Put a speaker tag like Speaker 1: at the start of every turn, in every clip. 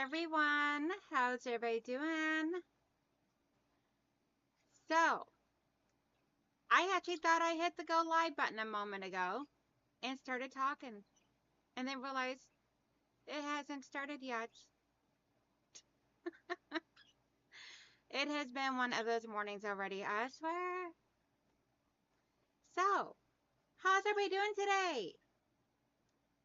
Speaker 1: everyone. How's everybody doing? So, I actually thought I hit the go live button a moment ago and started talking and then realized it hasn't started yet. It has been one of those mornings already, I swear. So, how's everybody doing today?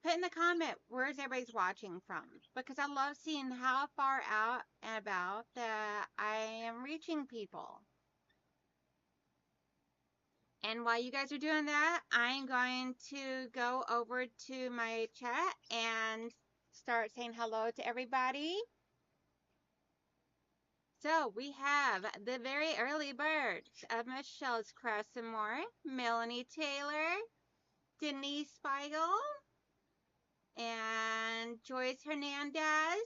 Speaker 1: Put in the comment where's everybody's watching from, because I love seeing how far out and about that I am reaching people. And while you guys are doing that, I'm going to go over to my chat and start saying hello to everybody. So we have the very early birds of Michelle's Crest and More, Melanie Taylor, Denise Spiegel, and Joyce Hernandez,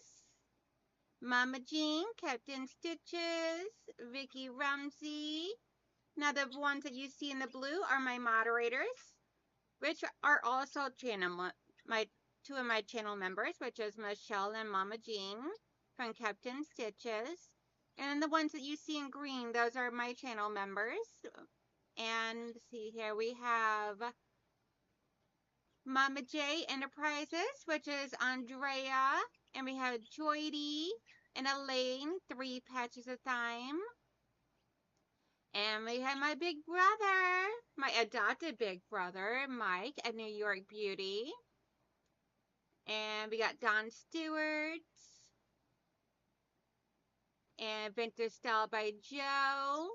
Speaker 1: Mama Jean, Captain Stitches, Vicky Rumsey. Now the ones that you see in the blue are my moderators, which are also two of my channel members, which is Michelle and Mama Jean from Captain Stitches. And the ones that you see in green, those are my channel members. And see here, we have Mama J Enterprises, which is Andrea. And we have Joydy and Elaine, 3 patches of thyme. And we have my big brother, my adopted big brother, Mike, at New York Beauty. And we got Don Stewart. And Vintage Style by Joe.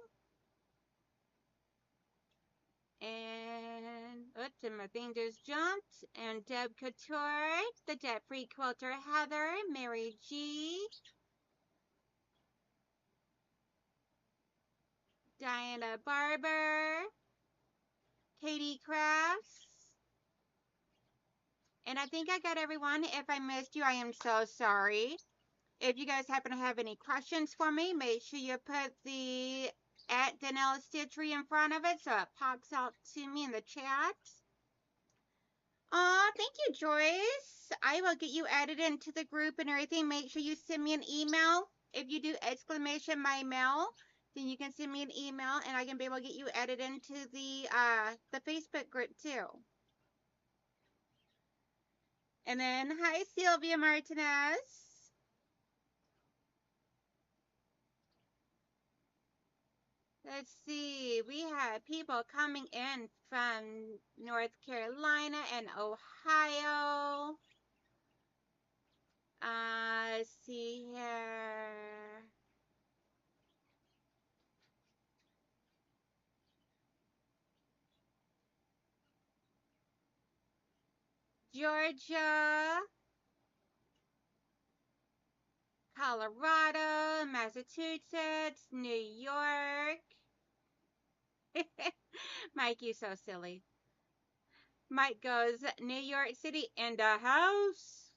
Speaker 1: And, oops, and my thing just jumped. And Deb Couture, the Debt Free Quilter Heather, Mary G. Diana Barber. Katie Crafts. And I think I got everyone. If I missed you, I am so sorry. If you guys happen to have any questions for me, make sure you put the at donnellsstichery in front of it so it pops out to me in the chat. Aw, thank you, Joyce. I will get you added into the group and everything. Make sure you send me an email. If you do exclamation my mail, then you can send me an email and I can be able to get you added into the Facebook group too. And then, hi, Sylvia Martinez. Let's see, we have people coming in from North Carolina and Ohio. Let's see here. Georgia, Colorado, Massachusetts, New York. Mike, you so silly. Mike goes, New York City in the house.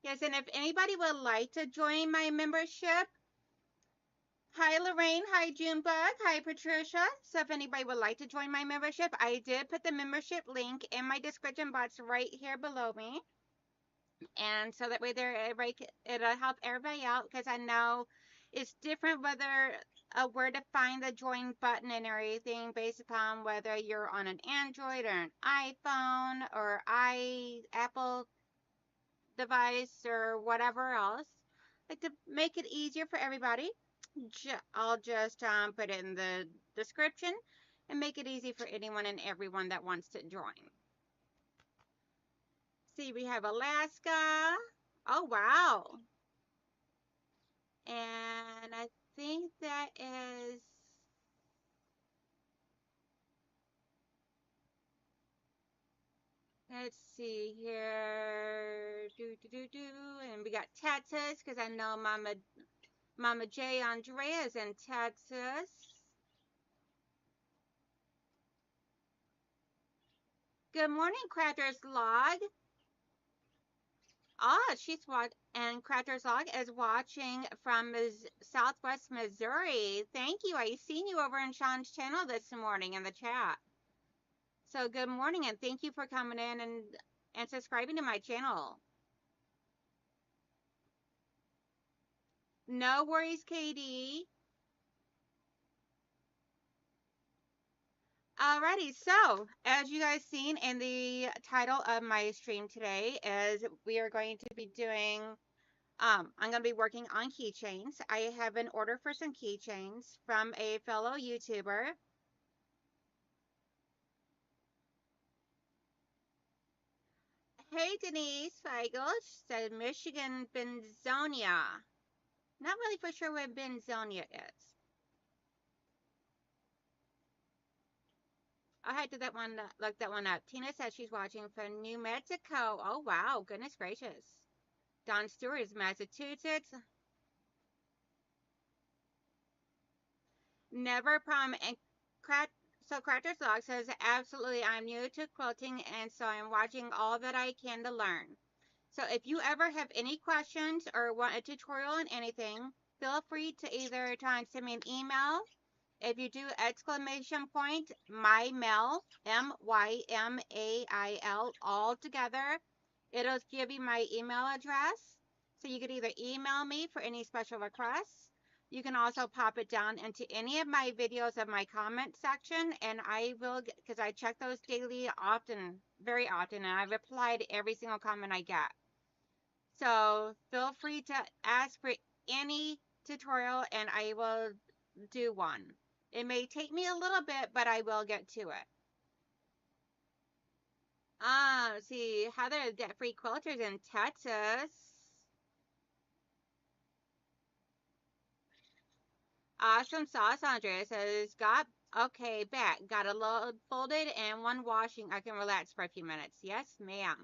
Speaker 1: Yes, and if anybody would like to join my membership, hi Lorraine, hi Junebug, hi Patricia. So if anybody would like to join my membership, I did put the membership link in my description box right here below me. And so that way it'll help everybody out, because I know it's different where to find the join button and everything based upon whether you're on an Android or an iPhone or Apple device or whatever else. Like to make it easier for everybody, I'll just put it in the description and make it easy for anyone and everyone that wants to join. See, we have Alaska. Oh, wow. And I think that is... Let's see here. And we got Texas, because I know Mama J. Andrea is in Texas. Good morning, Crackers Log. She's watching, and Crackers Log is watching from Southwest Missouri. Thank you. I seen you over in Sean's channel this morning in the chat. So good morning, and thank you for coming in and subscribing to my channel. No worries, Katie. Alrighty, so as you guys seen in the title of my stream today is we are going to be doing, I'm going to be working on keychains. I have an order for some keychains from a fellow YouTuber. Hey, Denise Feigl, she said Michigan Benzonia. Not really for sure where Benzonia is. I had to that one look that one up. Tina says she's watching from New Mexico. Oh wow, goodness gracious. Don Stewart is Massachusetts. Never problem. And Crafter's Log says absolutely. I'm new to quilting and so I'm watching all that I can to learn. So if you ever have any questions or want a tutorial on anything, feel free to either try and send me an email. If you do exclamation point, my mail, MYMAIL, all together, it'll give you my email address. So you could either email me for any special requests. You can also pop it down into any of my videos of my comment section, and I will, because I check those daily often, very often, and I reply to every single comment I get. So feel free to ask for any tutorial, and I will do one. It may take me a little bit, but I will get to it. See, Heather, debt-free quilters in Texas. Awesome sauce, Andrea says, okay, back. Got a load folded and one washing. I can relax for a few minutes. Yes, ma'am.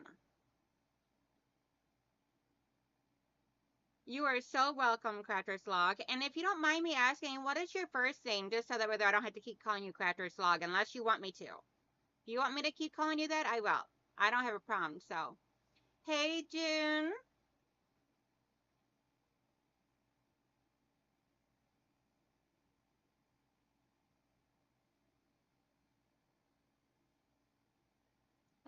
Speaker 1: You are so welcome, Crafter's Log. And if you don't mind me asking, what is your first name? Just so that way I don't have to keep calling you Crafter's Log, unless you want me to. If you want me to keep calling you that, I will. I don't have a problem, so. Hey, June.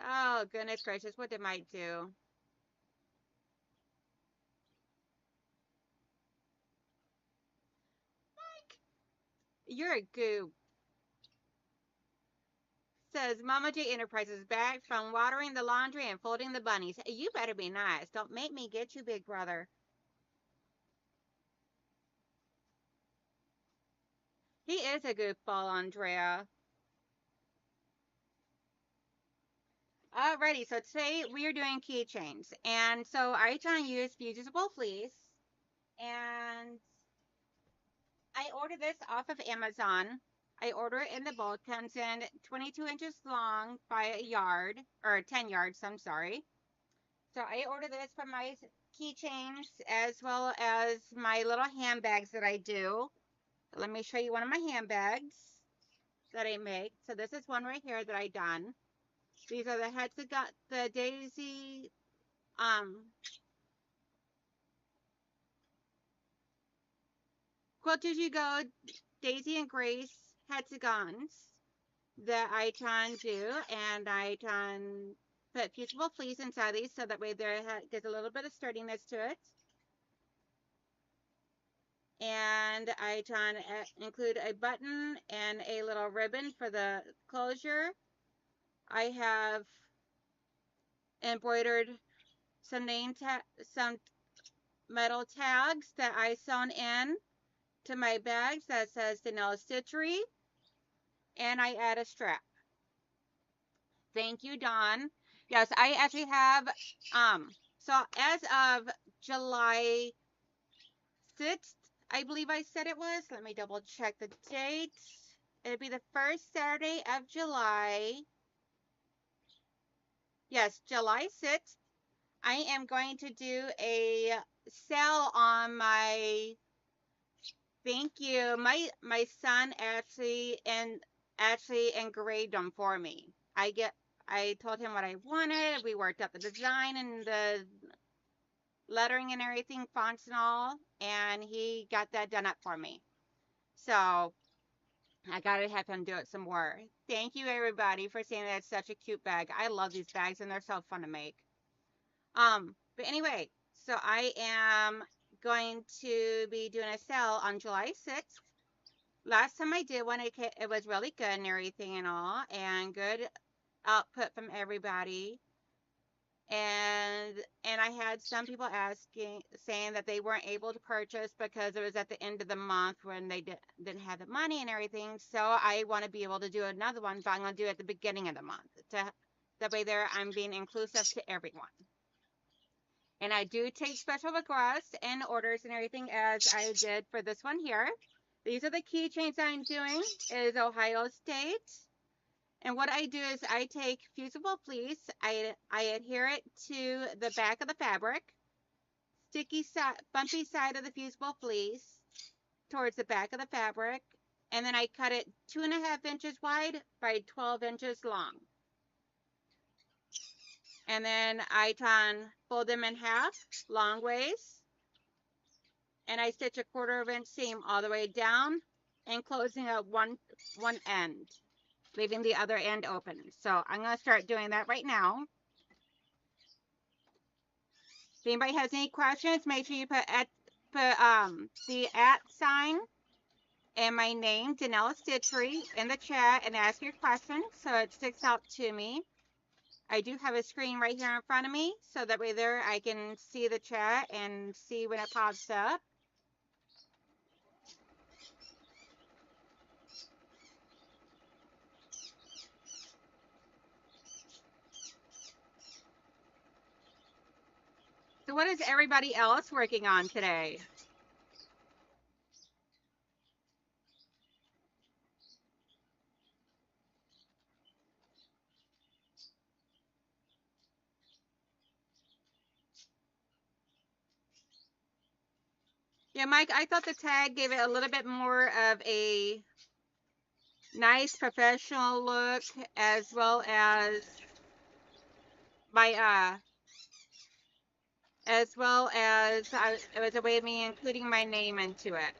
Speaker 1: Oh, goodness gracious. What did Mike do? Mike, you're a goob. Says Mama J Enterprises back from watering the laundry and folding the bunnies. You better be nice. Don't make me get you, big brother. He is a goofball, Andrea. Alrighty, so today we are doing keychains. And so I try and use fusible fleece. And I ordered this off of Amazon. I order it in the bulk. Comes in 22 inches long by a yard, or 10 yards, I'm sorry. So I ordered this for my keychains as well as my little handbags that I do. Let me show you one of my handbags that I make. So this is one right here that I done. These are the heads that got the daisy, Quilt As You Go, Daisy and Grace hexagons that I try and do, and I try and put fusible fleece inside these so that way there gets a little bit of sturdiness to it. And I try and include a button and a little ribbon for the closure. I have embroidered some some metal tags that I sewn in to my bags that says donnellsstichery, and I add a strap. Thank you, Dawn. Yes, I actually have, so as of July 6th, I believe I said it was. Let me double check the date. It'll be the first Saturday of July. Yes, July 6th. I am going to do a sale on my, thank you. My son actually engraved them for me. I told him what I wanted. We worked out the design and the lettering and everything, fonts and all, and he got that done up for me. So I gotta have him do it some more. Thank you everybody for saying that's such a cute bag. I love these bags and they're so fun to make. But anyway, so I am going to be doing a sale on July 6th. Last time I did one, it was really good and everything and all, and good output from everybody. And I had some people saying that they weren't able to purchase because it was at the end of the month when they didn't have the money and everything. So I want to be able to do another one, but I'm going to do it at the beginning of the month. That way there, I'm being inclusive to everyone. And I do take special requests and orders and everything as I did for this one here. These are the keychains I'm doing. It is Ohio State. And what I do is I take fusible fleece, I adhere it to the back of the fabric, bumpy side of the fusible fleece towards the back of the fabric, and then I cut it 2.5 inches wide by 12 inches long. And then I fold them in half, long ways, and I stitch a 1/4 inch seam all the way down and closing at one end, leaving the other end open. So I'm going to start doing that right now. If anybody has any questions, make sure you put the @ sign and my name, donnellsstichery, in the chat and ask your question so it sticks out to me. I do have a screen right here in front of me, so that way there I can see the chat and see when it pops up. So what is everybody else working on today? Yeah, Mike, I thought the tag gave it a little bit more of a nice professional look, as well as my it was a way of me including my name into it.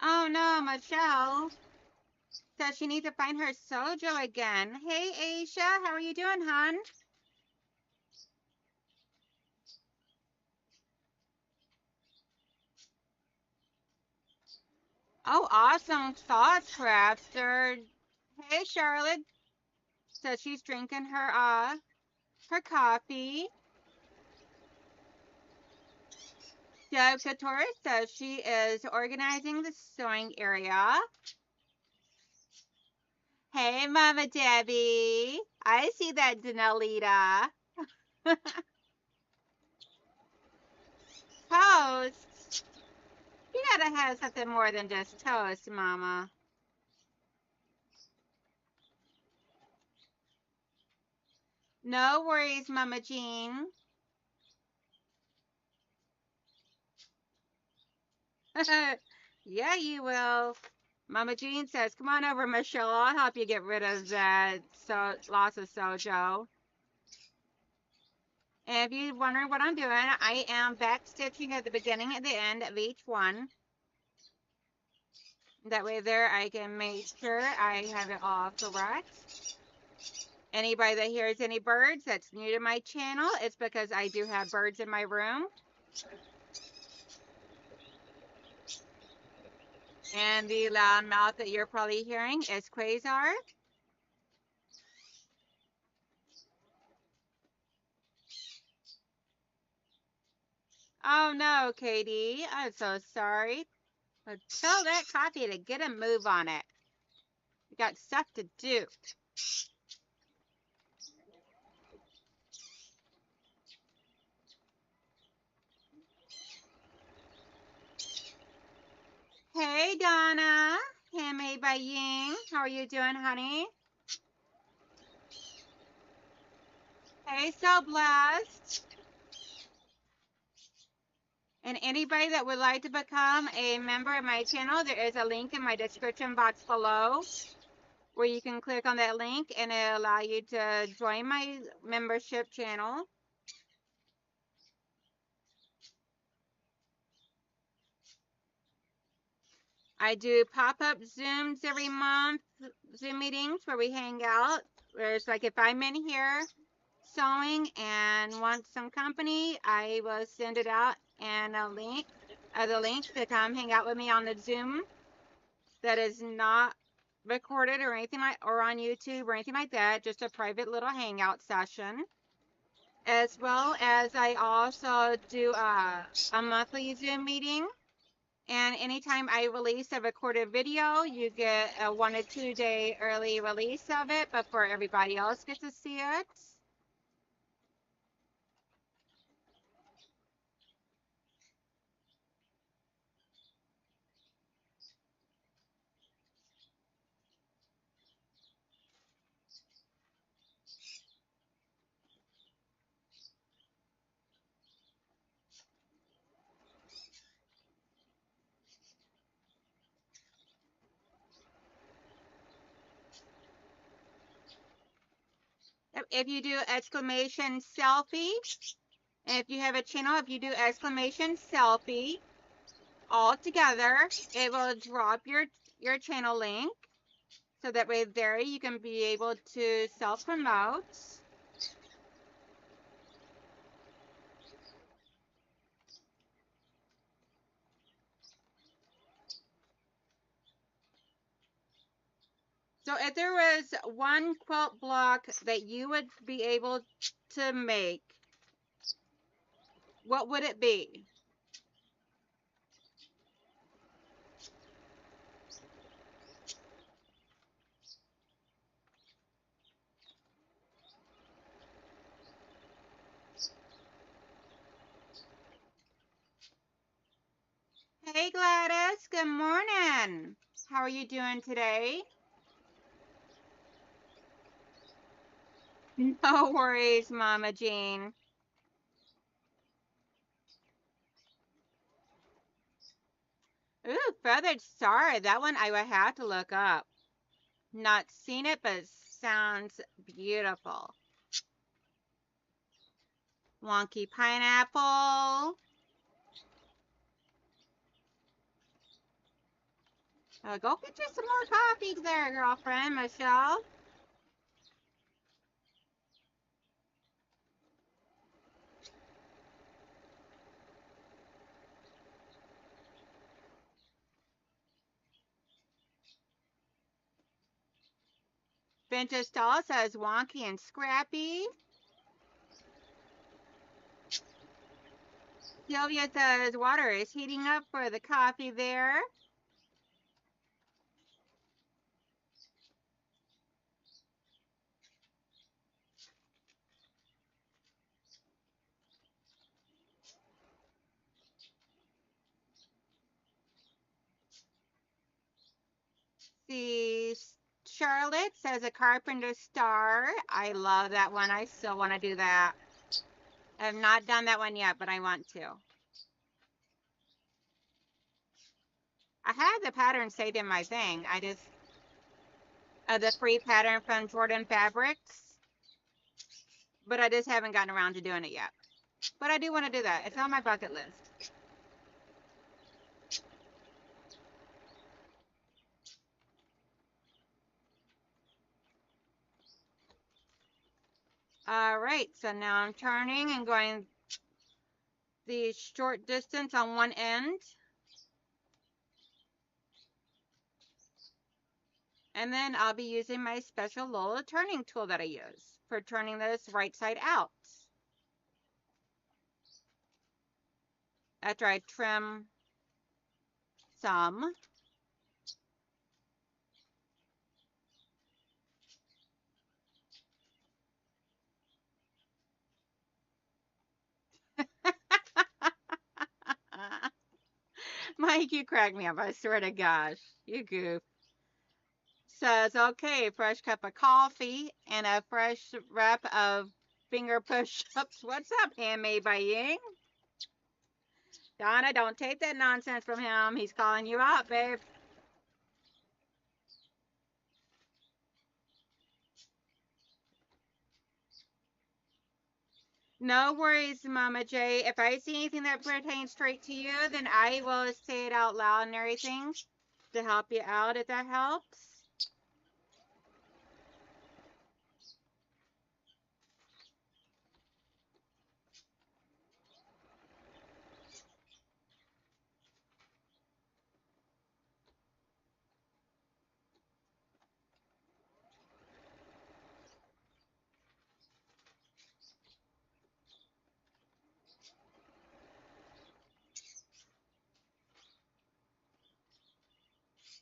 Speaker 1: Oh no, Michelle says she needs to find her Sojo again. Hey Aisha, how are you doing, hon? Oh, awesome sauce crafter. Hey Charlotte says she's drinking her coffee. Deb Couture says she is organizing the sewing area. Hey, Mama Debbie. I see that, Danelita. Toast. You gotta have something more than just toast, Mama. No worries, Mama Jean. Yeah, you will. Mama Jean says, come on over, Michelle. I'll help you get rid of that loss of sojo. And if you're wondering what I'm doing, I am back stitching at the beginning and the end of each one. That way there I can make sure I have it all correct. Anybody that hears any birds that's new to my channel, it's because I do have birds in my room. And the loud mouth that you're probably hearing is Quasar. Oh no, Katie, I'm so sorry. But tell that coffee to get a move on it. We got stuff to do. Hey Donna, handmade by Ying. How are you doing, honey? Hey, so blessed. And anybody that would like to become a member of my channel, there is a link in my description box below where you can click on that link and it'll allow you to join my membership channel. I do pop-up Zooms every month, Zoom meetings where we hang out. Whereas like if I'm in here sewing and want some company, I will send it out and a link, the link to come hang out with me on the Zoom that is not recorded or anything like, or on YouTube or anything like that, just a private little hangout session. As well as I also do a monthly Zoom meeting. And anytime I release a recorded video, you get a 1 to 2 day early release of it before everybody else gets to see it. If you do exclamation selfie, and if you have a channel, if you do exclamation selfie all together, it will drop your channel link. So that way there you can be able to self-promote. So if there was one quilt block that you would be able to make, what would it be? Hey Gladys, good morning. How are you doing today? No worries, Mama Jean. Ooh, feathered star. That one I would have to look up. Not seen it, but it sounds beautiful. Wonky pineapple. Go get you some more coffee there, girlfriend, Michelle. Vintage Doll says wonky and scrappy. Sylvia says water is heating up for the coffee there. See, Charlotte says a carpenter star. I love that one. I still want to do that. I have not done that one yet, but I want to. I have the pattern saved in my thing. I just, the free pattern from Jordan Fabrics, but I just haven't gotten around to doing it yet. But I do want to do that. It's on my bucket list. All right, so now I'm turning and going the short distance on one end. And then I'll be using my special little turning tool that I use for turning this right side out. After I trim some. Mike, you crack me up. I swear to gosh. You goof. Says, okay, fresh cup of coffee and a fresh wrap of finger push-ups. What's up, handmade by Ying? Donna, don't take that nonsense from him. He's calling you out, babe. No worries, Mama J. If I see anything that pertains straight to you, then I will say it out loud and everything to help you out, if that helps.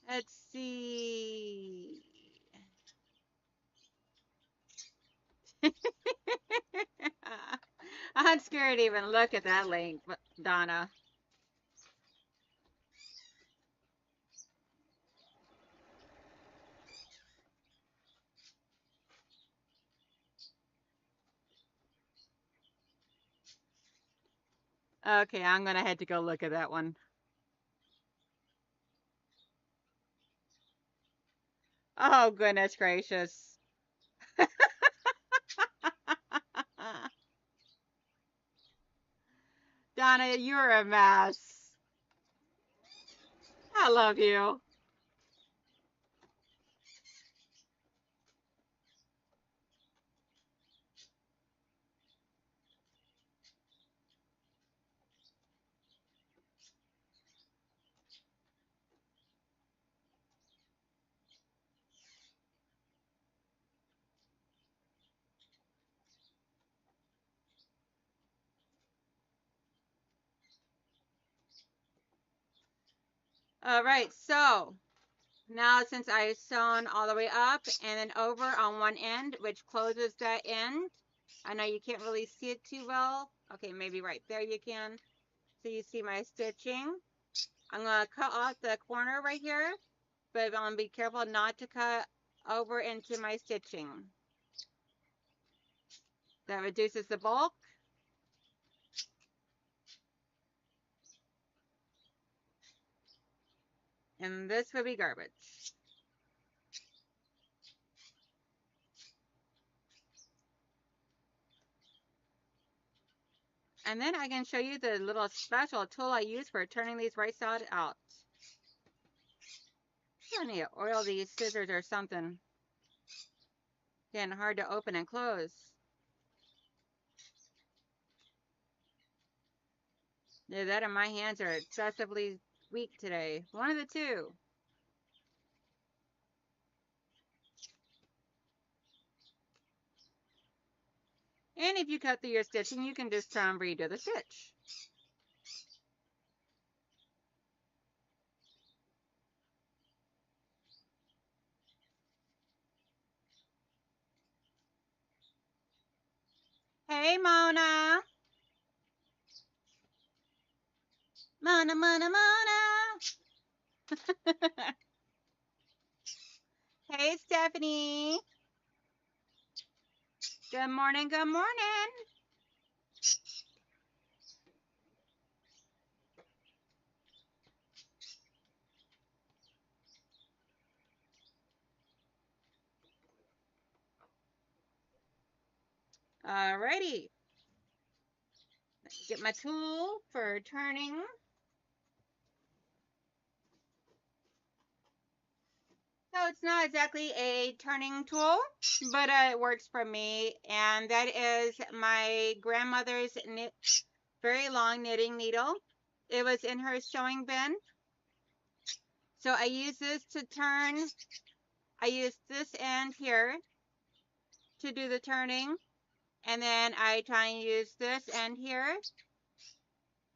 Speaker 1: Let's see. I'm scared to even look at that link, Donna. Okay, I'm gonna head to go look at that one. Oh, goodness gracious. Donna, you're a mess. I love you. All right, so now since I've sewn all the way up and then over on one end, which closes that end, I know you can't really see it too well. Okay, maybe right there you can. So you see my stitching. I'm going to cut off the corner right here, but I'm going to be careful not to cut over into my stitching. That reduces the bulk. And this would be garbage. And then I can show you the little special tool I use for turning these right side out. I need to oil these scissors or something. Getting hard to open and close. Yeah, that and my hands are excessively weak today. One of the two. And if you cut through your stitching, you can just try and redo the stitch. Hey, Mona. Mona, Mona, Mona. Hey, Stephanie. Good morning, good morning. Alrighty. Get my tool for turning. So it's not exactly a turning tool, but it works for me. And that is my grandmother's very long knitting needle. It was in her sewing bin. So I use this to turn. I use this end here to do the turning. And then I try and use this end here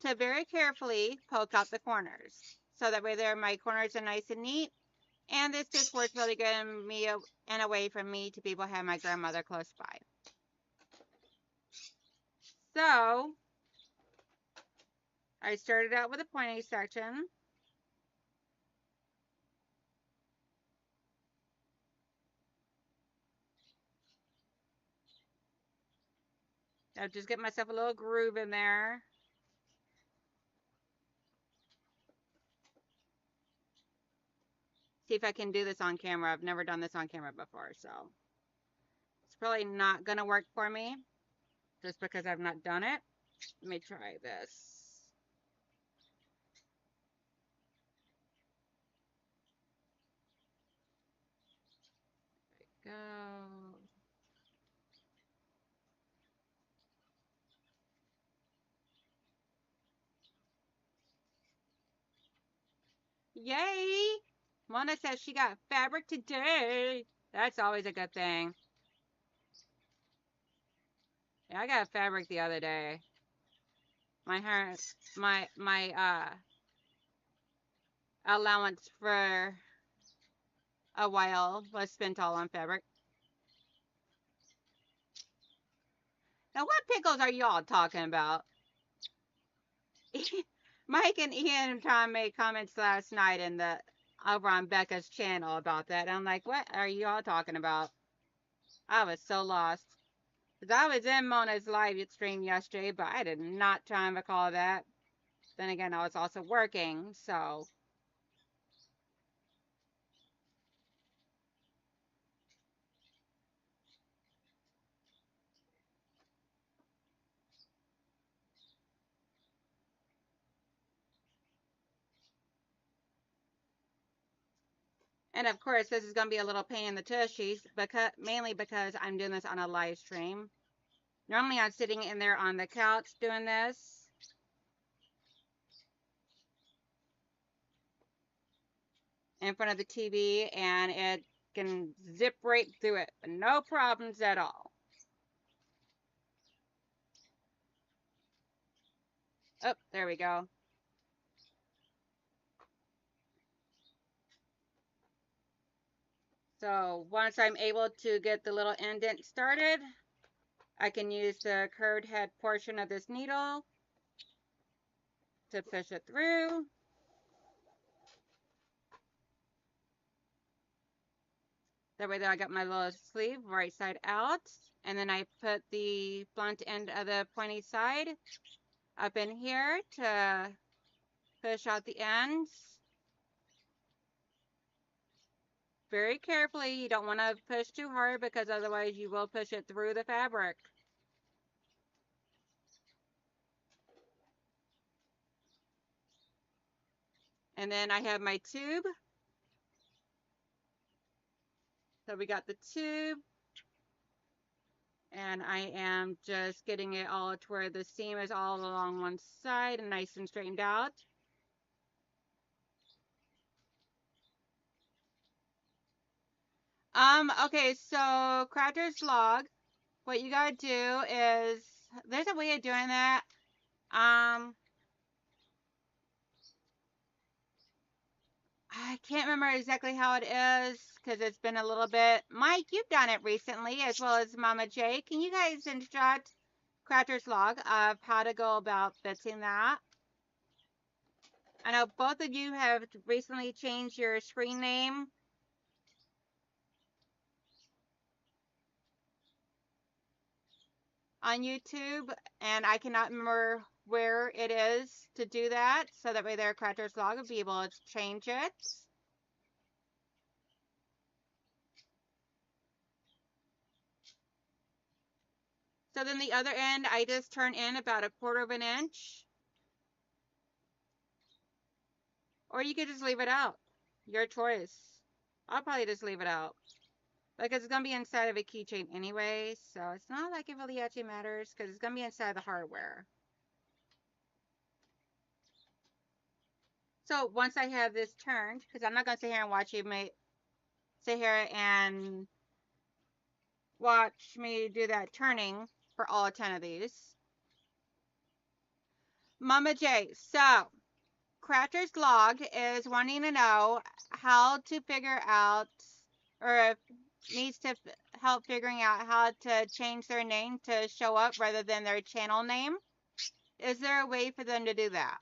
Speaker 1: to very carefully poke out the corners. So that way there my corners are nice and neat. And this just works really good in me and a way for me to be able to have my grandmother close by. So I started out with a pointy section. I'll just get myself a little groove in there. See if I can do this on camera. I've never done this on camera before, so it's probably not gonna work for me just because I've not done it. Let me try this. There we go. Yay! Mona says she got fabric today. That's always a good thing. Yeah, I got fabric the other day. My hair, my allowance for a while was spent all on fabric. Now, what pickles are y'all talking about? Mike and Ian and Tom made comments last night in the over on Becca's channel about that. I'm like, what are y'all talking about? I was so lost. Because I was in Mona's live stream yesterday, but I did not time to call that. Then again, I was also working, so. And of course, this is going to be a little pain in the tushies, mainly because I'm doing this on a live stream. Normally, I'm sitting in there on the couch doing this. In front of the TV, and it can zip right through it. No problems at all. Oh, there we go. So once I'm able to get the little indent started, I can use the curved head portion of this needle to push it through. That way there I got my little sleeve right side out. And then I put the blunt end of the pointy side up in here to push out the ends. Very carefully. You don't want to push too hard because otherwise you will push it through the fabric. And then I have my tube. So we got the tube. And I am just getting it all to where the seam is all along one side and nice and straightened out. Okay, so Crafter's Log, what you gotta do is, there's a way of doing that. I can't remember exactly how it is because it's been a little bit. Mike, you've done it recently as well as Mama J. Can you guys instruct Crafter's Log of how to go about fixing that? I know both of you have recently changed your screen name. On YouTube, and I cannot remember where it is to do that, so that way their Crafter's Log will be able to change it. So then the other end, I just turn in about 1/4 of an inch. Or you could just leave it out. Your choice. I'll probably just leave it out. Because it's going to be inside of a keychain anyway, so it's not like it really actually matters, because it's going to be inside the hardware. So once I have this turned, because I'm not going to sit here and watch you sit here and watch me do that turning for all 10 of these. Mama J, so Crafter's Log is wanting to know how to figure out, or needs to help figuring out how to change their name to show up rather than their channel name. Is there a way for them to do that?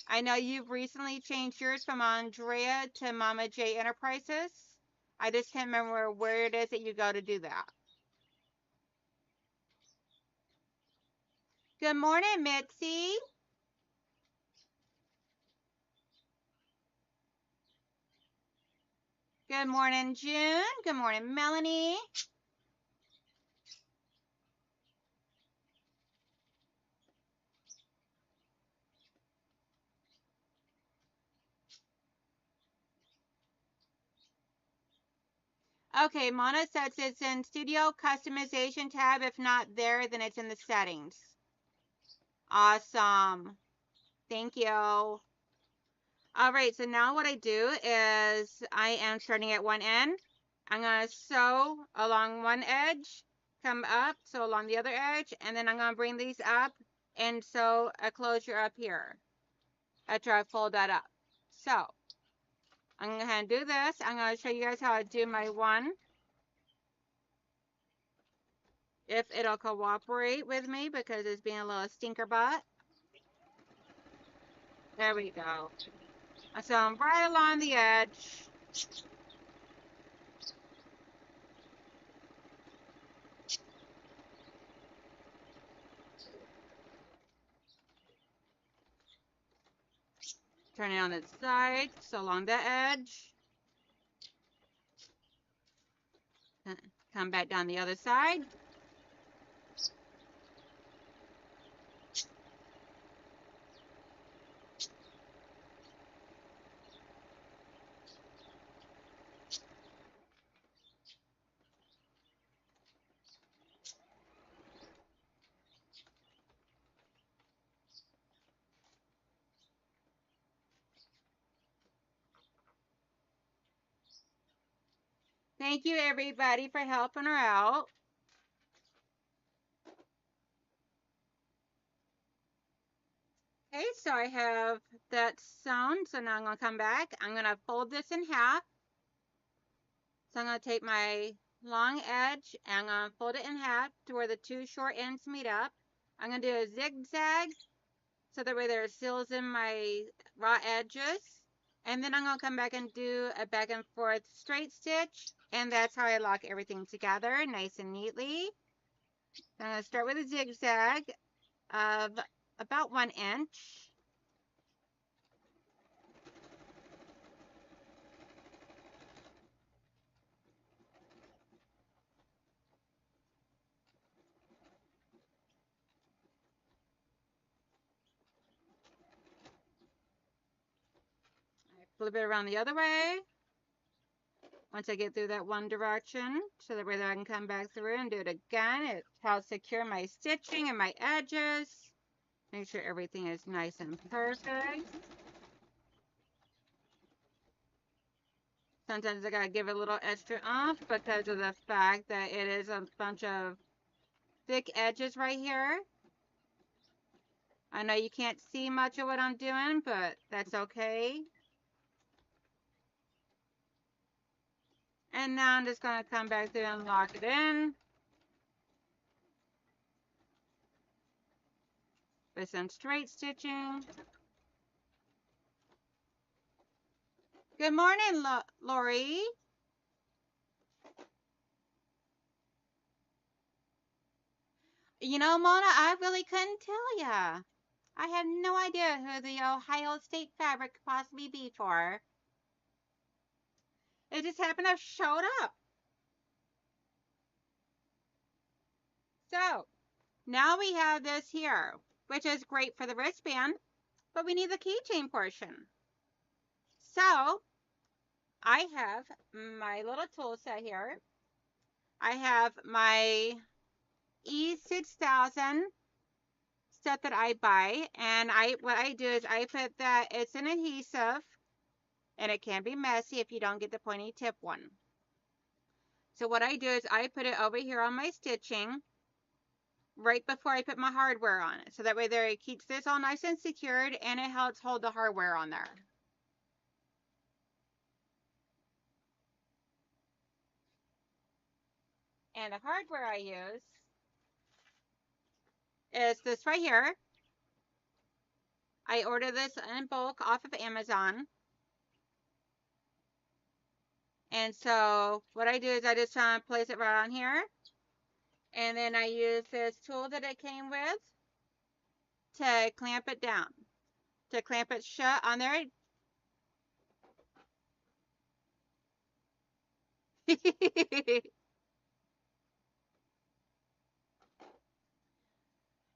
Speaker 1: I know you've recently changed yours from Andrea to Mama J Enterprises. I just can't remember where it is that you go to do that. Good morning, Mitzi. Good morning, June. Good morning, Melanie. Okay, Mona says it's in Studio Customization tab. If not there, then it's in the settings. Awesome. Thank you. All right, so now what I do is I am starting at one end. I'm going to sew along one edge, come up, sew along the other edge, and then I'm going to bring these up and sew a closure up here after I fold that up. So I'm going to do this. I'm going to show you guys how I do my one. If it'll cooperate with me because it's being a little stinker butt. There we go. So I'm right along the edge. Turn it on its side, so along the edge. Come back down the other side. Thank you everybody for helping her out. Okay, so I have that sewn. So now I'm going to come back. I'm going to fold this in half. So I'm going to take my long edge and I'm going to fold it in half to where the two short ends meet up. I'm going to do a zigzag so that way there are seals in my raw edges. And then I'm going to come back and do a back and forth straight stitch. And that's how I lock everything together nice and neatly. I'm going to start with a zigzag of about 1 inch. Flip it around the other way. Once I get through that one direction, so that way that I can come back through and do it again. It helps secure my stitching and my edges. Make sure everything is nice and perfect. Sometimes I gotta give it a little extra oomph because of the fact that it is a bunch of thick edges right here. I know you can't see much of what I'm doing, but that's okay. And now I'm just going to come back through and lock it in with some straight stitching. Good morning, Lori. You know, Mona, I really couldn't tell ya. I have no idea who the Ohio State fabric could possibly be for. It just happened to have showed up. So, now we have this here, which is great for the wristband, but we need the keychain portion. So, I have my little tool set here. I have my E6000 set that I buy, and what I do is I put that it's an adhesive, and it can be messy if you don't get the pointy tip one. So what I do is I put it over here on my stitching right before I put my hardware on it. So that way there it keeps this all nice and secured, and it helps hold the hardware on there. And the hardware I use is this right here. I ordered this in bulk off of Amazon. And so what I do is I just place it right on here. And then I use this tool that it came with. to clamp it down, to clamp it shut on there.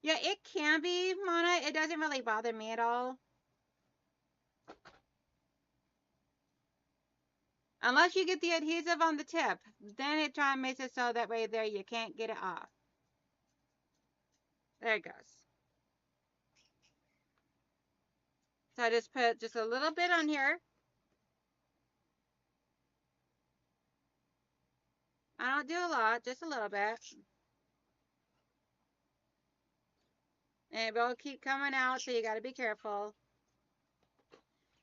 Speaker 1: Yeah, it can be, Mona. It doesn't really bother me at all. Unless you get the adhesive on the tip. Then it try and makes it so that way there you can't get it off. There it goes. So I just put just a little bit on here. I don't do a lot, just a little bit. And it will keep coming out, so you got to be careful.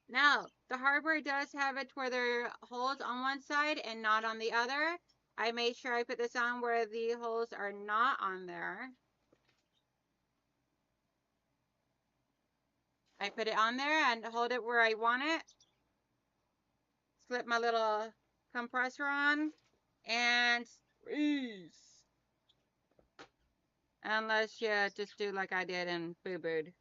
Speaker 1: Now, the hardware does have it where there are holes on one side and not on the other. I made sure I put this on where the holes are not on there. I put it on there and hold it where I want it. Slip my little compressor on and squeeze. Unless you just do like I did and boo-booed.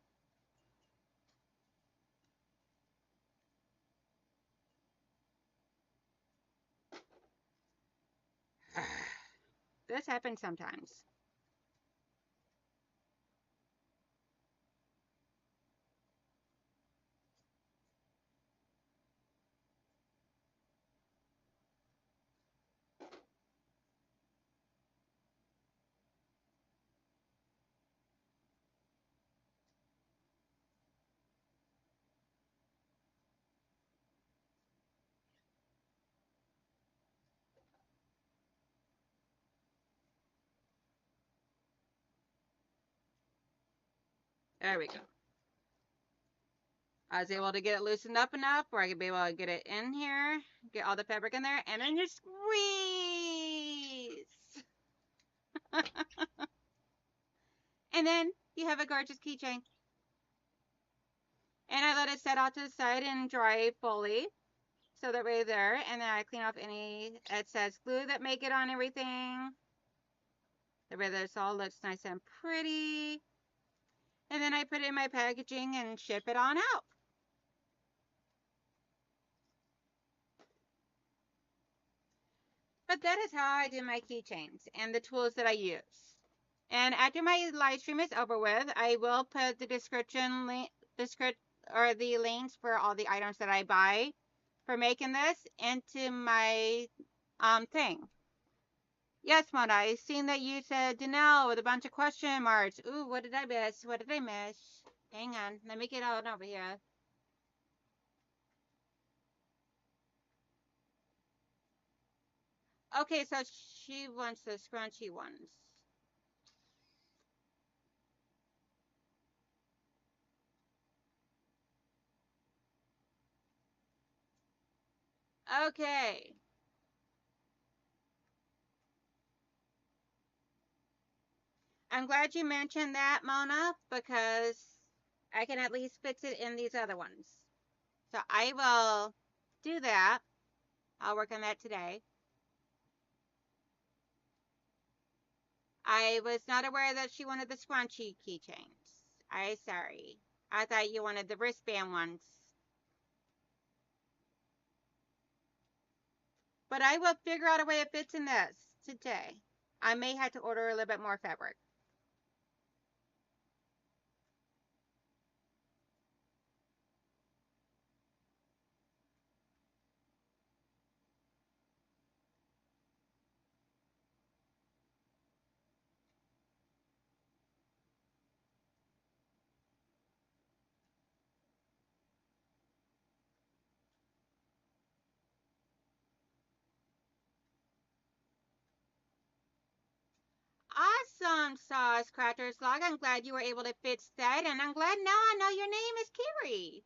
Speaker 1: This happens sometimes. There we go. I was able to get it loosened up enough where I could be able to get it in here, get all the fabric in there, and then you squeeze. And then you have a gorgeous keychain. And I let it set out to the side and dry fully. So that way there. And then I clean off any excess glue that may get on everything. That way this all looks nice and pretty. And then I put it in my packaging and ship it on out. But that is how I do my keychains and the tools that I use. And after my live stream is over with, I will put the description link, the links for all the items that I buy for making this into my thing. Yes, Mona, I seen that you said Donnell with a bunch of question marks. Ooh, what did I miss? What did I miss? Hang on, let me get on over here. Okay, so she wants the scrunchy ones. Okay. I'm glad you mentioned that, Mona, because I can at least fix it in these other ones. So I will do that. I'll work on that today. I was not aware that she wanted the scrunchy keychains. Sorry. I thought you wanted the wristband ones. But I will figure out a way it fits in this today. I may have to order a little bit more fabric. Awesome, Sauce Crackers Log. I'm glad you were able to fix that, and I'm glad now I know your name is Kiri.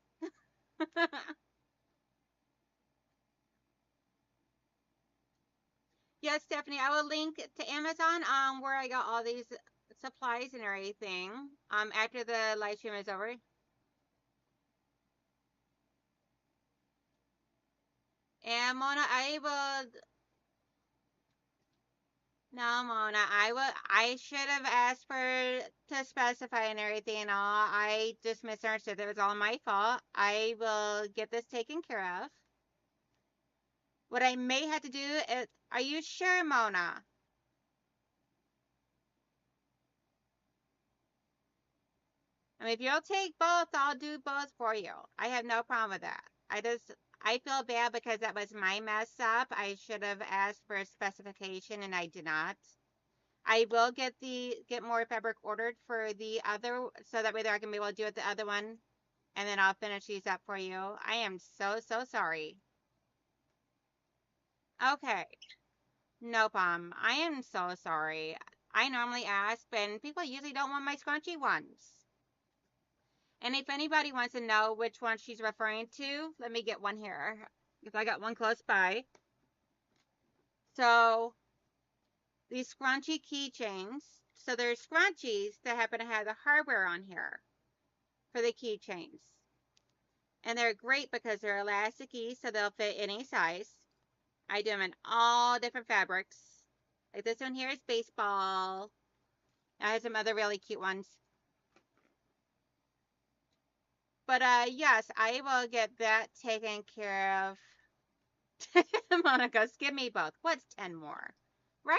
Speaker 1: Yes, Stephanie, I will link to Amazon where I got all these supplies and everything after the live stream is over. And Mona, I will No, Mona, I should have asked for to specify and everything and all. I just misunderstood. It was all my fault. I will get this taken care of. What I may have to do is, are you sure, Mona? I mean, if you'll take both, I'll do both for you. I have no problem with that. I feel bad because that was my mess up. I should have asked for a specification and I did not. I will get more fabric ordered for the other, so that way there I can be able to do it the other one, and then I'll finish these up for you. I am so, so sorry. Okay, no problem. I am so sorry. I normally ask, but people usually don't want my scrunchy ones. And if anybody wants to know which one she's referring to, let me get one here, because I got one close by. So these scrunchy keychains. So there's scrunchies that happen to have the hardware on here for the keychains. And they're great because they're elasticy, so they'll fit any size. I do them in all different fabrics. Like this one here is baseball. I have some other really cute ones. But yes, I will get that taken care of. Monica, give me both. What's 10 more? Right?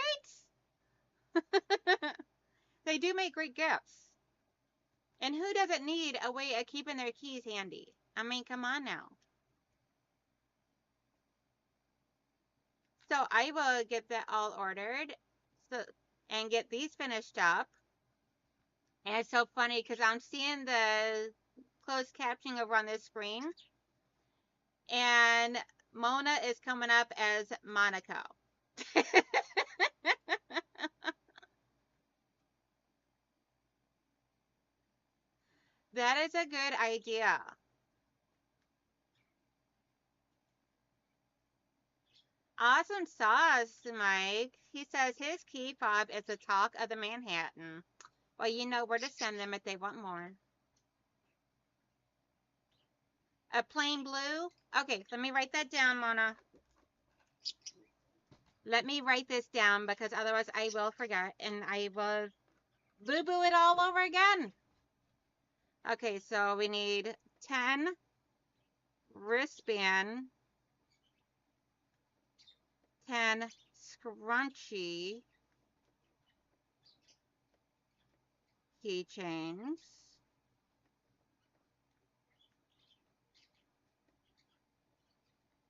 Speaker 1: They do make great gifts. And who doesn't need a way of keeping their keys handy? I mean, come on now. So I will get that all ordered, so and get these finished up. And it's so funny because I'm seeing the closed captioning over on this screen, and Mona is coming up as Monaco. That is a good idea. Awesome sauce, Mike. He says his key fob is the talk of the Manhattan. Well, you know where to send them if they want more. A plain blue? Okay, let me write that down, Mona. Let me write this down because otherwise I will forget and I will boo-boo it all over again. Okay, so we need 10 wristband, 10 scrunchy keychains.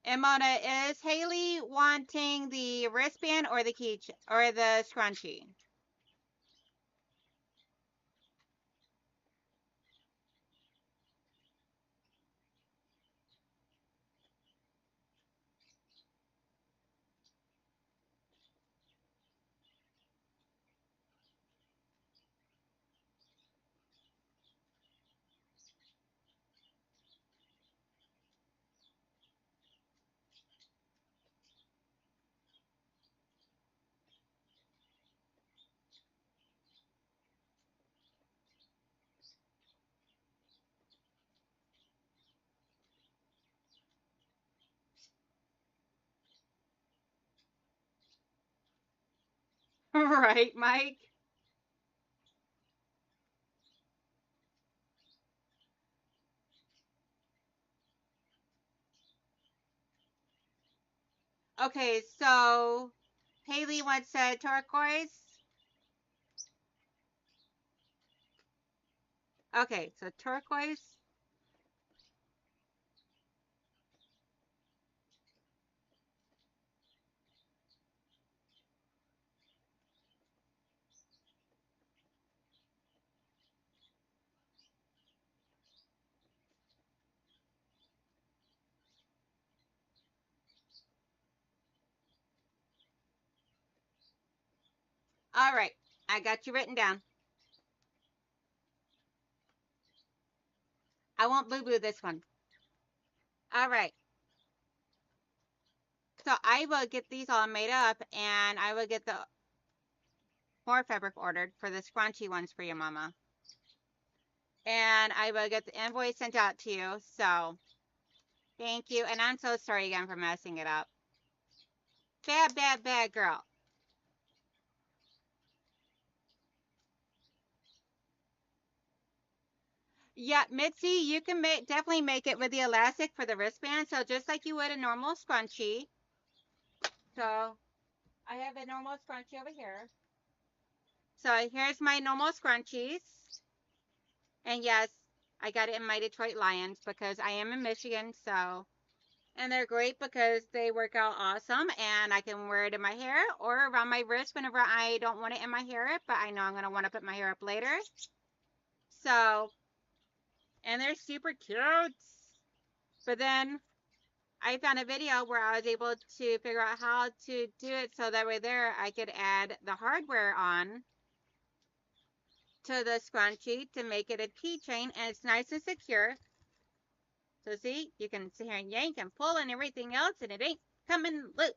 Speaker 1: And Mona, is Haley wanting the wristband or the or the scrunchie? Right, Mike? Okay, so Haley wants a turquoise. Okay, so turquoise. All right, I got you written down. I won't boo boo this one. All right, so I will get these all made up and I will get the more fabric ordered for the scrunchy ones for your mama. And I will get the invoice sent out to you. So thank you. And I'm so sorry again for messing it up. Bad, bad, bad girl. Yeah, Mitzi, you can definitely make it with the elastic for the wristband. So just like you would a normal scrunchie. So I have a normal scrunchie over here. So here's my normal scrunchies. And yes, I got it in my Detroit Lions because I am in Michigan. So, and they're great because they work out awesome. And I can wear it in my hair or around my wrist whenever I don't want it in my hair, but I know I'm going to want to put my hair up later. So, and they're super cute. But then I found a video where I was able to figure out how to do it so that way there I could add the hardware on to the scrunchie to make it a keychain, and it's nice and secure. So see, you can sit here and yank and pull and everything else, and it ain't coming loose.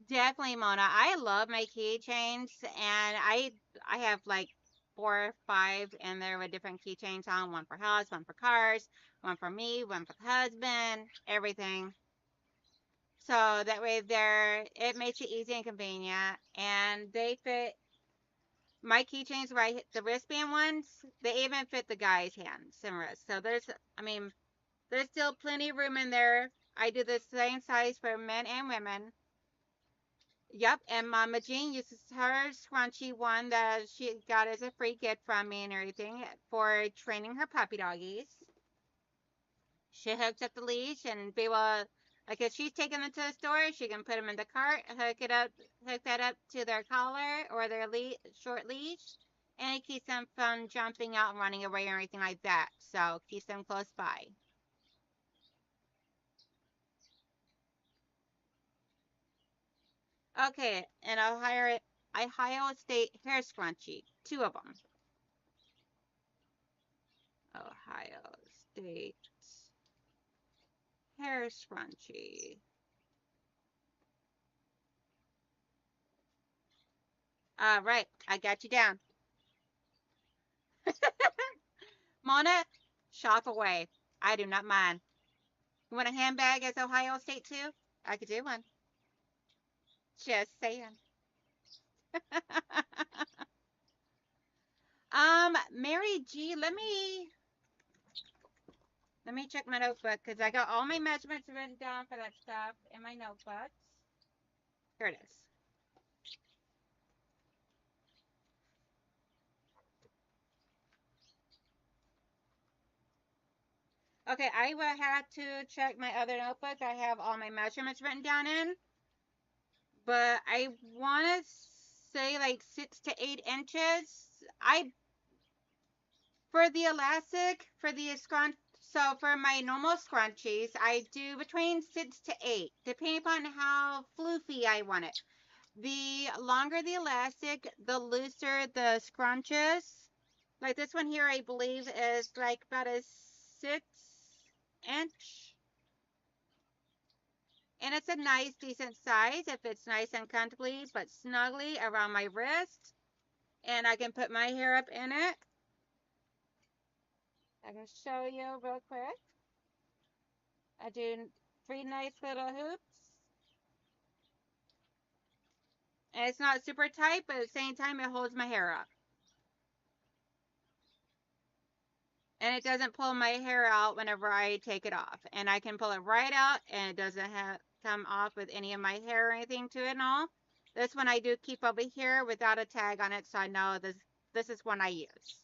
Speaker 1: Definitely, Mona. I love my keychains, and I have like 4 or 5 in there with different keychains on. One for house, one for cars, one for me, one for the husband, everything. So that way there, it makes it easy and convenient, and they fit my keychains where I hit the wristband ones. They even fit the guy's hands and wrists. So I mean, there's still plenty of room in there. I do the same size for men and women. Yep, and Mama Jean uses her scrunchy one that she got as a free gift from me and everything for training her puppy doggies. She hooks up the leash and be able, like if she's taking them to the store, she can put them in the cart, hook that up to their collar or their short leash, and it keeps them from jumping out and running away or anything like that. So keeps them close by. Okay, and Ohio State hair scrunchie, 2 of them. Ohio State hair scrunchie. All right, I got you down. Mona, shop away. I do not mind. You want a handbag as Ohio State too? I could do one. Just saying. Mary G, let me check my notebook because I got all my measurements written down for that stuff in my notebooks. Here it is. Okay, I will have to check my other notebook. I have all my measurements written down in, but I want to say like 6 to 8 inches. I For the elastic, for the scrunch, so for my normal scrunchies, I do between 6 to 8, depending upon how floofy I want it. The longer the elastic, the looser the scrunches. Like this one here, I believe is like about a 6 inch. And it's a nice, decent size. It fits nice and comfortably, but snugly around my wrist. And I can put my hair up in it. I can show you real quick. I do 3 nice little hoops. And it's not super tight, but at the same time, it holds my hair up. And it doesn't pull my hair out whenever I take it off. And I can pull it right out, and it doesn't come off with any of my hair or anything to it and all. This one I do keep over here without a tag on it, so I know this is one I use.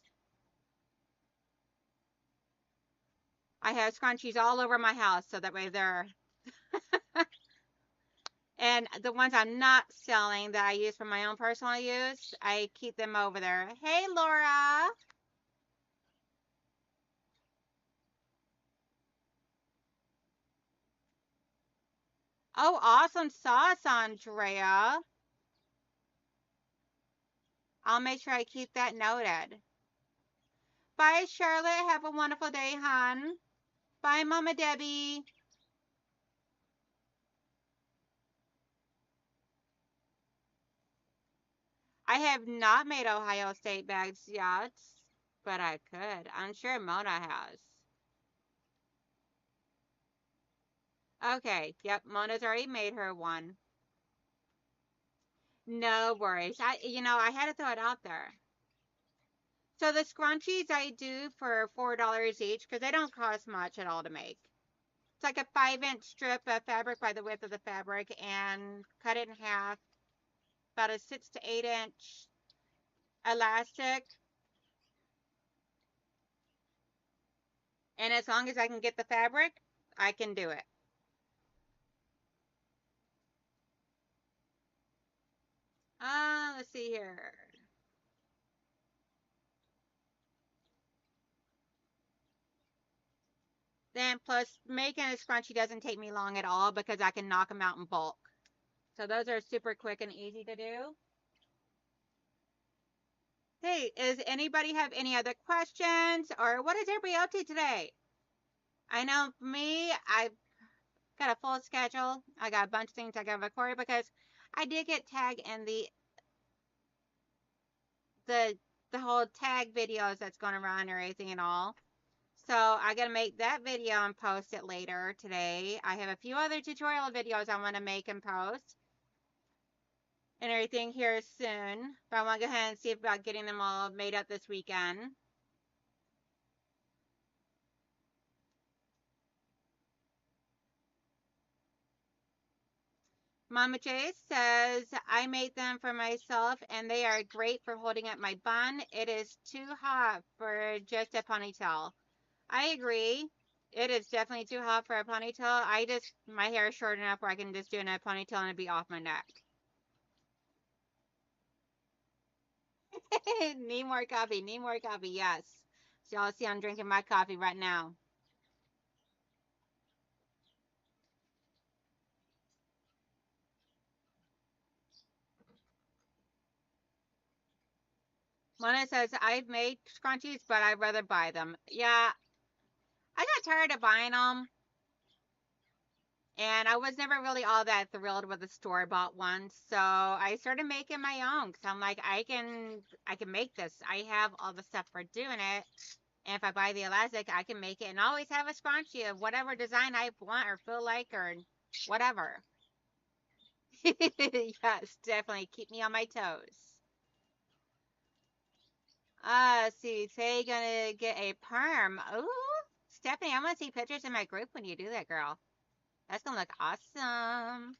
Speaker 1: I have scrunchies all over my house, so that way they're and the ones I'm not selling that I use for my own personal use, I keep them over there. Hey, Laura. Oh, awesome sauce, Andrea. I'll make sure I keep that noted. Bye, Charlotte. Have a wonderful day, hon. Bye, Mama Debbie. I have not made Ohio State bags yet, but I could. I'm sure Mona has. Okay, yep, Mona's already made her one. No worries. I had to throw it out there. So the scrunchies I do for $4 each because they don't cost much at all to make. It's like a 5-inch strip of fabric by the width of the fabric and cut it in half. About a 6 to 8-inch elastic. And as long as I can get the fabric, I can do it. Let's see here. Then plus making a scrunchie doesn't take me long at all because I can knock them out in bulk. So those are super quick and easy to do. Hey, does anybody have any other questions or what is everybody up to today? I know for me, I've got a full schedule. I got a bunch of things I got to record because I did get tagged in the the whole tag videos that's going around and everything and all. So I got to make that video and post it later today. I have a few other tutorial videos I want to make and post and everything here soon. But I want to go ahead and see about getting them all made up this weekend. Mama J says, I made them for myself and they are great for holding up my bun. It is too hot for just a ponytail. I agree. It is definitely too hot for a ponytail. My hair is short enough where I can just do it in a ponytail and it'd be off my neck. Need more coffee. Need more coffee. Yes. So y'all see I'm drinking my coffee right now. Mona says, I've made scrunchies, but I'd rather buy them. Yeah, I got tired of buying them. And I was never really all that thrilled with the store-bought ones. So I started making my own. Cause I'm like, I can make this. I have all the stuff for doing it. And if I buy the elastic, I can make it and always have a scrunchie of whatever design I want or feel like or whatever. Yes, definitely keep me on my toes. See, say gonna get a perm. Ooh, Stephanie, I'm gonna see pictures in my group when you do that, girl. That's gonna look awesome.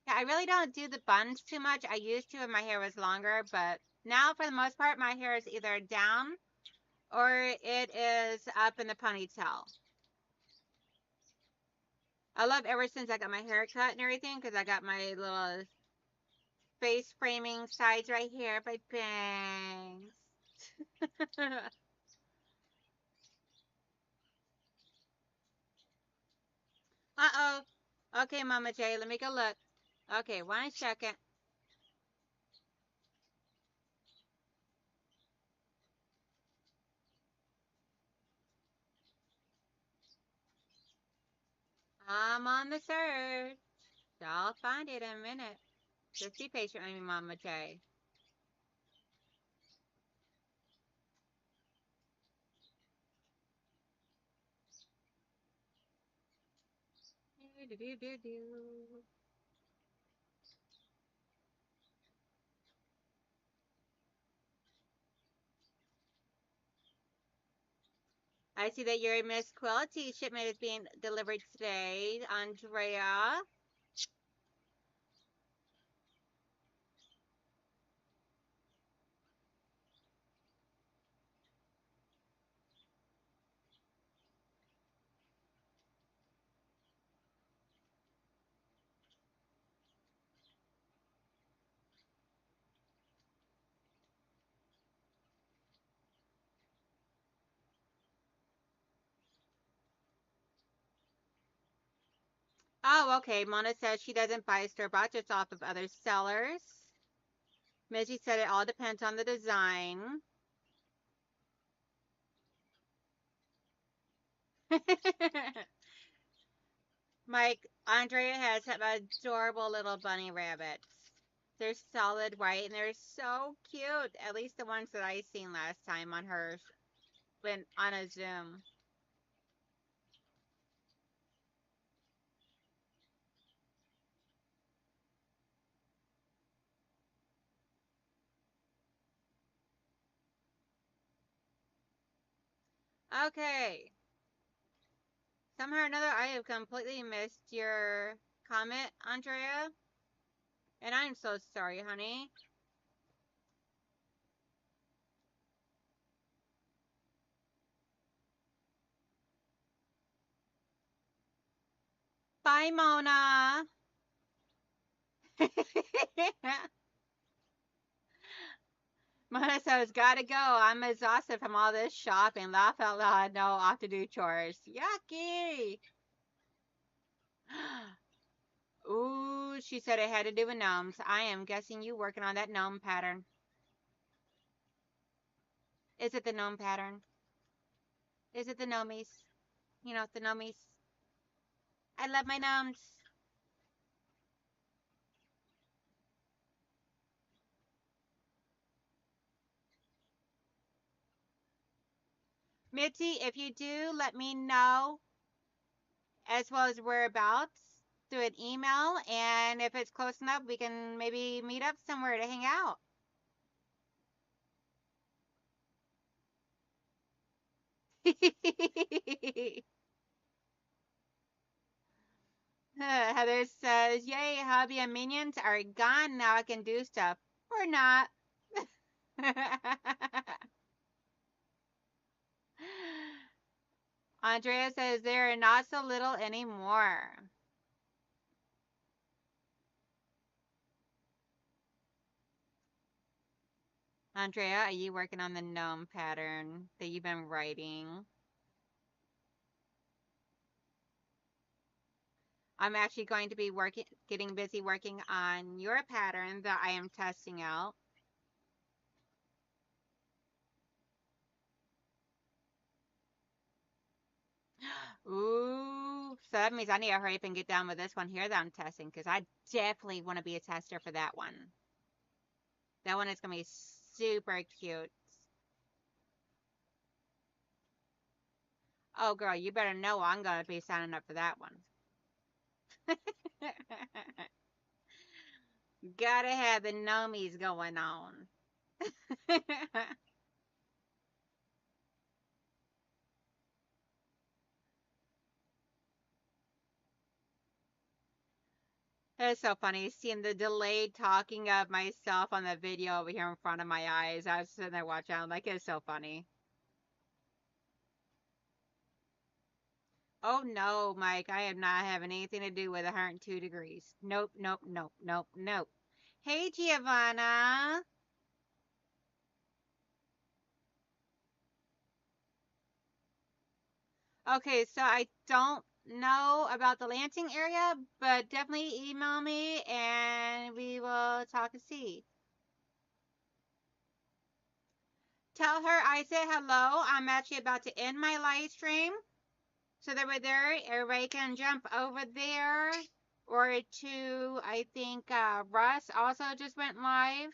Speaker 1: Yeah, I really don't do the buns too much. I used to when my hair was longer, but now for the most part, my hair is either down or it is up in the ponytail. I love ever since I got my hair cut and everything because I got my little face framing sides right here by bangs. Uh-oh. Okay, Mama J, let me go look. Okay, 1 second. I'm on the search. I'll find it in a minute. Just be patient with me, Mama J. Do, do, do, do. I see that your Miss Quality shipment is being delivered today, Andrea. Oh, okay. Mona says she doesn't buy store-bought, just off of other sellers. Missy said it all depends on the design. Mike, Andrea has some adorable little bunny rabbits. They're solid white and they're so cute. At least the ones that I seen last time on hers when on a Zoom. Okay. Somehow or another, I have completely missed your comment, Andrea. And I'm so sorry, honey. Bye, Mona. Mona says, gotta go. I'm exhausted from all this shopping. Laugh out loud. No, off to do chores. Yucky. Ooh, she said it had to do with gnomes. I am guessing you working on that gnome pattern. Is it the gnome pattern? Is it the gnomies? You know, the gnomies. I love my gnomes. Mitzi, if you do, let me know as well as whereabouts through an email. And if it's close enough, we can maybe meet up somewhere to hang out. Heather says, yay, hubby and minions are gone. Now I can do stuff. Or not. Andrea says they're not so little anymore. Andrea, are you working on the gnome pattern that you've been writing? I'm actually going to be getting busy working on your pattern that I am testing out. Ooh, so that means I need to hurry up and get down with this one here that I'm testing because I definitely want to be a tester for that one. That one is going to be super cute. Oh, girl, you better know I'm going to be signing up for that one. Gotta have the gnomies going on. It's so funny seeing the delayed talking of myself on the video over here in front of my eyes. I was sitting there watching. I'm like, it's so funny. Oh no, Mike, I am not having anything to do with 102 degrees. Nope, nope, nope, nope, nope. Hey, Giovanna. Okay, so I don't know about the Lansing area, but definitely email me and we will talk and see. Tell her I said hello. I'm actually about to end my live stream. So that way there, everybody can jump over there. Or to, I think Russ also just went live.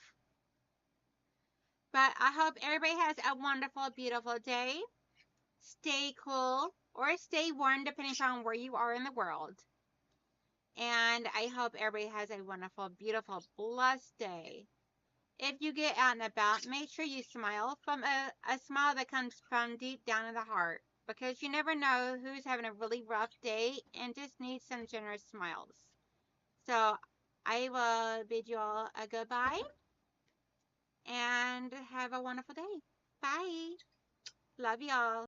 Speaker 1: But I hope everybody has a wonderful, beautiful day. Stay cool or stay warm, depending on where you are in the world. And I hope everybody has a wonderful, beautiful, blessed day. If you get out and about, make sure you smile from a smile that comes from deep down in the heart. Because you never know who's having a really rough day and just needs some generous smiles. So I will bid you all a goodbye and have a wonderful day. Bye. Love y'all.